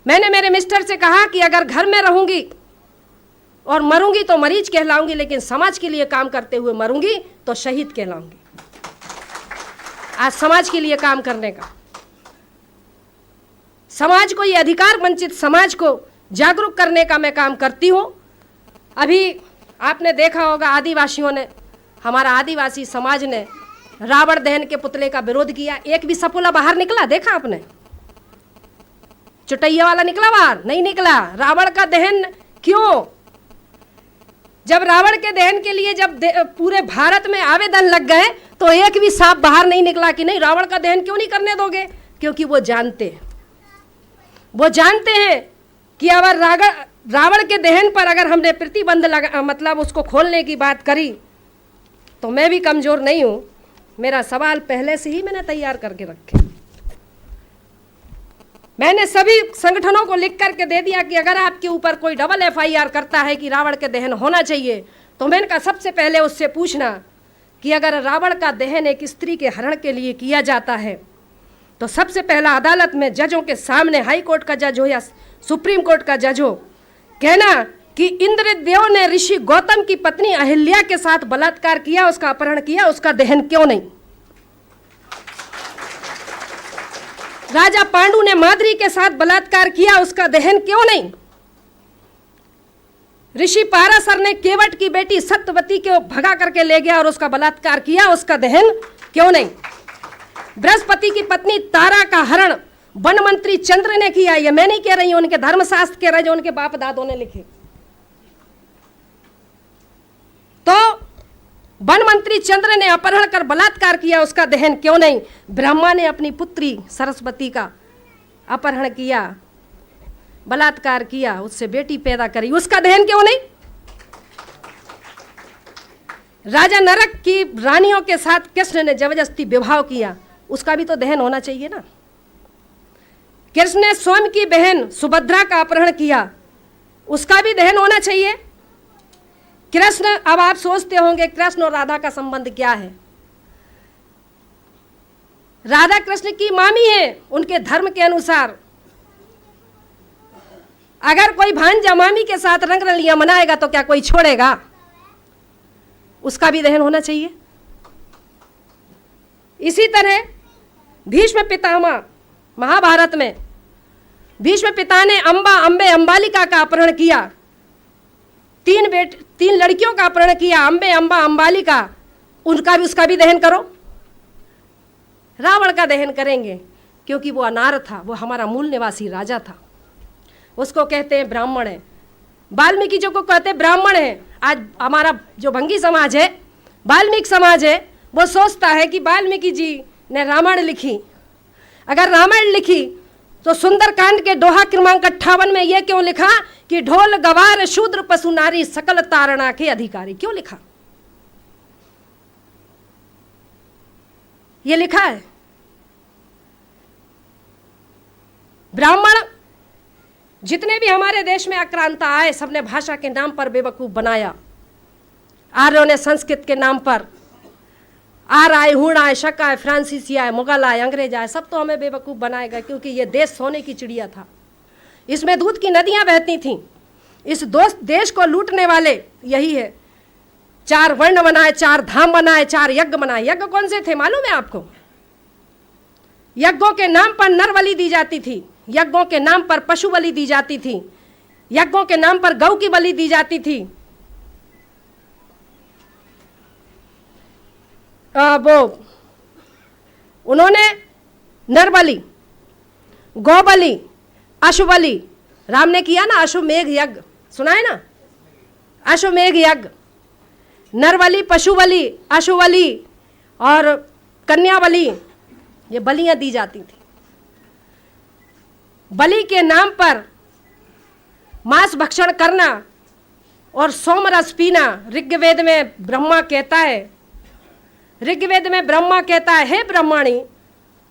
मैंने मेरे मिस्टर से कहा कि अगर घर में रहूंगी और मरूंगी तो मरीज कहलाऊंगी, लेकिन समाज के लिए काम करते हुए मरूंगी तो शहीद कहलाऊंगी। आज समाज के लिए काम करने का, समाज को, ये अधिकार वंचित समाज को जागरूक करने का मैं काम करती हूँ। अभी आपने देखा होगा आदिवासियों ने, हमारा आदिवासी समाज ने रावण दहन के पुतले का विरोध किया। एक भी सपोला बाहर निकला? देखा आपने? चुटैया वाला निकला बाहर? नहीं निकला। रावण का दहन क्यों? जब रावण के दहन के लिए जब पूरे भारत में आवेदन लग गए तो एक भी सांप बाहर नहीं निकला कि नहीं रावण का दहन क्यों नहीं करने दोगे। क्योंकि वो जानते हैं कि अगर रावण के दहन पर अगर हमने प्रतिबंध लगा, मतलब उसको खोलने की बात करी, तो मैं भी कमजोर नहीं हूं। मेरा सवाल पहले से ही मैंने तैयार करके रखे। मैंने सभी संगठनों को लिख करके दे दिया कि अगर आपके ऊपर कोई डबल FIR करता है कि रावण के दहन होना चाहिए, तो मैंने कहा सबसे पहले उससे पूछना कि अगर रावण का दहन एक स्त्री के हरण के लिए किया जाता है तो सबसे पहला अदालत में जजों के सामने, हाई कोर्ट का जज हो या सुप्रीम कोर्ट का जज हो, कहना कि इंद्रदेव ने ऋषि गौतम की पत्नी अहिल्या के साथ बलात्कार किया, उसका अपहरण किया, उसका दहन क्यों नहीं? राजा पांडु ने माद्री के साथ बलात्कार किया, उसका दहन क्यों नहीं? ऋषि पाराशर ने केवट की बेटी सत्यवती को भगा करके ले गया और उसका बलात्कार किया, उसका दहन क्यों नहीं? बृहस्पति की पत्नी तारा का हरण वन मंत्री चंद्र ने किया। ये मैं नहीं कह रही हूं, उनके धर्मशास्त्र कह रहे जो उनके बाप दादों ने लिखे। तो वन मंत्री चंद्र ने अपहरण कर बलात्कार किया, उसका दहन क्यों नहीं? ब्रह्मा ने अपनी पुत्री सरस्वती का अपहरण किया, बलात्कार किया, उससे बेटी पैदा करी, उसका दहन क्यों नहीं? राजा नरक की रानियों के साथ कृष्ण ने जबरदस्ती विवाह किया, उसका भी तो दहन होना चाहिए ना। कृष्ण ने स्वयं की बहन सुभद्रा का अपहरण किया, उसका भी दहन होना चाहिए। कृष्ण, अब आप सोचते होंगे कृष्ण और राधा का संबंध क्या है? राधा कृष्ण की मामी है, उनके धर्म के अनुसार अगर कोई भांजा मामी के साथ रंग रलियां मनाएगा तो क्या कोई छोड़ेगा? उसका भी दहन होना चाहिए। इसी तरह भीष्म पितामह, महाभारत में भीष्म पिता ने अंबालिका का अपहरण किया, तीन लड़कियों का अपहरण किया, अंबालिका, उसका भी दहन करो। रावण का दहन करेंगे क्योंकि वो अनार था, वो हमारा मूल निवासी राजा था, उसको कहते हैं ब्राह्मण है। वाल्मीकि जी को कहते हैं ब्राह्मण है। आज हमारा जो भंगी समाज है, वाल्मीकि समाज है, वो सोचता है कि वाल्मीकि जी ने रामायण लिखी। अगर रामायण लिखी तो सुंदरकांड के दोहा क्रमांक 58 में यह क्यों लिखा कि ढोल गवार शूद्र पशु नारी सकल तारणा के अधिकारी? क्यों लिखा? ये लिखा है। ब्राह्मण जितने भी हमारे देश में आक्रांता आए, सबने भाषा के नाम पर बेवकूफ बनाया। आर्यों ने संस्कृत के नाम पर, आर आए, हुण आए, शक आए, फ्रांसीसी आए, मुगल आए, अंग्रेज आए, सब तो हमें बेवकूफ बनाएगा, क्योंकि ये देश सोने की चिड़िया था, इसमें दूध की नदियां बहती थीं। इस देश को लूटने वाले यही है। 4 वर्ण बनाए, 4 धाम बनाए, 4 यज्ञ बनाए। यज्ञ कौन से थे मालूम है आपको? यज्ञों के नाम पर नर बलि दी जाती थी, यज्ञों के नाम पर पशु बलि दी जाती थी, यज्ञों के नाम पर गौ की बलि दी जाती थी। वो उन्होंने नर बलि, गौ बलि, अश्व बलि, राम ने किया ना अश्वमेघ यज्ञ, सुना है ना? अश्वमेघ यज्ञ, नर बलि, पशु बलि, अश्व बलि और कन्या बलि, ये बलियां दी जाती थी। बलि के नाम पर मांस भक्षण करना और सोमरस पीना, ऋग्वेद में ब्रह्मा कहता है, ऋग्वेद में ब्रह्मा कहता है, हे ब्रह्माणी,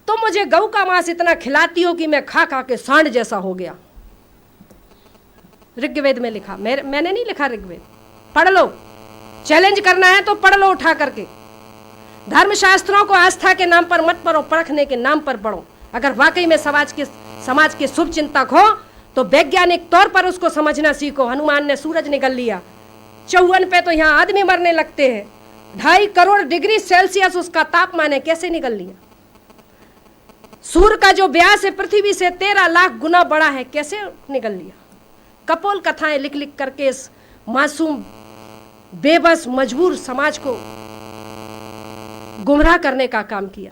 तुम मुझे गऊ का मांस इतना खिलाती हो कि मैं खा खा के सांड जैसा हो गया। ऋग्वेद में लिखा, मैंने नहीं लिखा ऋग्वेद, पढ़ लो। चैलेंज करना है तो पढ़ लो उठा करके। धर्मशास्त्रों को आस्था के नाम पर मत पढ़ो, परखने के नाम पर पढ़ो। अगर वाकई में समाज के शुभ चिंतक हो तो वैज्ञानिक तौर पर उसको समझना सीखो। हनुमान ने सूरज निगल लिया, 54 पे तो यहाँ आदमी मरने लगते हैं, 2.5 करोड़ डिग्री सेल्सियस उसका तापमान है, कैसे निगल लिया? सूर्य का जो व्यास है पृथ्वी से 13 लाख गुना बड़ा है, कैसे निगल लिया? कपोल कथाएं लिख लिख करके इस मासूम बेबस मजबूर समाज को गुमराह करने का काम किया।